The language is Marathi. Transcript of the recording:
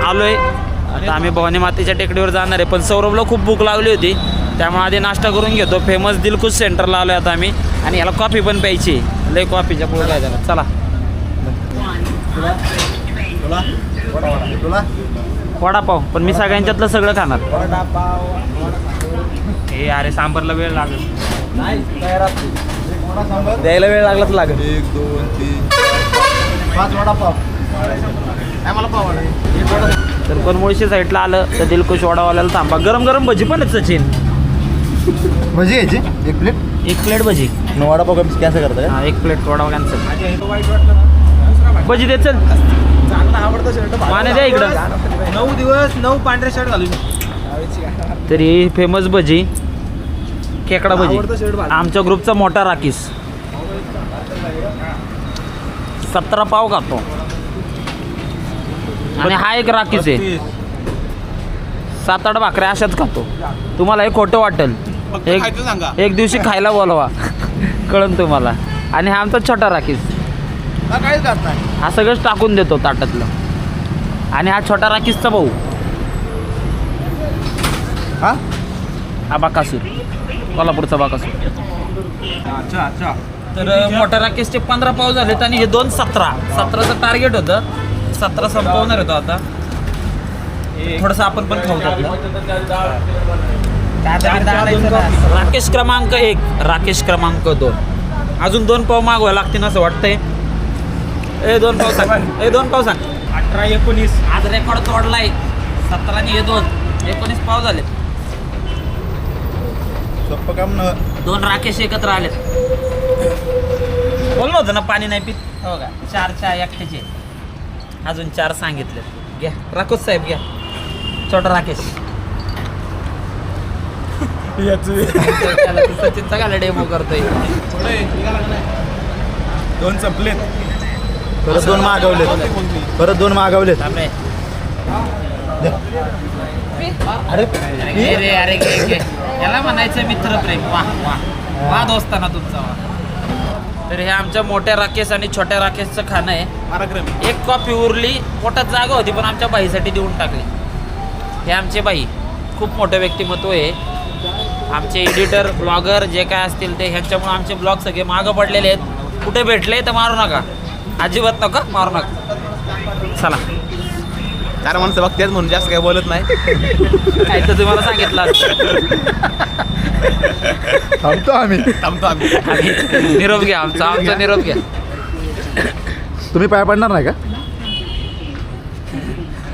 आलोय आता आम्ही भवानी मातेच्या टेकडीवर जाणार आहे, पण सौरभला खूप भूक लागली होती त्यामुळे आधी नाश्ता करून घेतो. फेमस दिलखुश सेंटरला आलोय आता आम्ही आणि याला कॉफी पण प्यायची, लय कॉफीच्या पुढे काय झालं. चला वडापाव, पण मी सगळ्यांच्यातलं सगळं खाणार. हे अरे सांबरला वेळ लागेल, द्यायला वेळ लागला तर लागेल. 1 2 3 5 वडापाव. मला पाव तर पण मुळशी साईडला आलं तर दिलखुश वडावाल्याला थांबा. गरम गरम भजी पण आहेत सचिन. भजी घ्यायची 1 प्लेट. 1 प्लेट भजी. वडापाव कॅन्सल करताय? हा 1 प्लेट वडापाव कॅन्सल. भजी दे चल. चांगला आवडता शर्ट माने द्या इकडं. 9 दिवस 9 पांढरे शर्ट घालून. तरी फेमस भजी खेकडा भजी. आमच्या ग्रुपचा मोठा राकीस 17 पाव खातो आणि हा एक राकीस आहे 7-8 भाकऱ्या अशाच खातो. तुम्हाला हे खोटं वाटेल, एक दिवशी खायला बोलवा कळन तुम्हाला. आणि हा आमचा छोटा राकीस, काहीच खात नाही. हा सगळंच टाकून देतो ताटातलं. आणि हा छोटा राकीसचा भाऊ हा बाकासूर, कोल्हापूरचा बाकासूर. अच्छा. तर मोठ्या राकेशचे 15 पाव झालेत आणि हे 2 17चं टार्गेट होतं. 17 संपवणार होतो आता. थोडंसं आपण पण खाऊ टाकलं. राकेश क्रमांक 1, राकेश क्रमांक 2. अजून 2 पाव मागवायला लागतील असं वाटतंय. 2 पाव सांग, 2 पाव सांग. 18 19. आज रेकॉर्ड तोडलाय. 17 आणि हे 2 19 पाव झालेत. सोपं काम न. 2 राकेश एकत्र आलेत. बोललो होतं ना पाणी नाही पित. हो का, 4 चहा एकट्याचे. अजून 4 सांगितले. घ्या राकोस साहेब घ्या. छोटा राकेश सचिनचा गाला डेमो करतोय. 2 संपलेत. परत 2 मागवलेत. अरे घे. याला म्हणायचं मित्रप्रेम. वा दोस्ताना तुमचा वा. तर हे आमच्या मोठ्या राकेश आणि छोट्या राकेशचं खाणं आहे. 1 कॉफी उरली, पोटात जागा होती पण आमच्या बाईसाठी देऊन टाकली. हे आमचे बाई खूप मोठं व्यक्तिमत्व आहे. आमचे एडिटर ब्लॉगर जे काय असतील ते, ह्यांच्यामुळे आमचे ब्लॉग सगळे मागं पडलेले आहेत. कुठे भेटले तर मारू नका, अजिबात नका मारू नका. चला 4 माणसं बघतात म्हणून जास्त काही बोलत नाही. काय तर तुम्हाला सांगितलं असतं. थांबतो आम्ही. निरोप घ्या आमचा निरोप घ्या. तुम्ही पाय पडणार नाही का?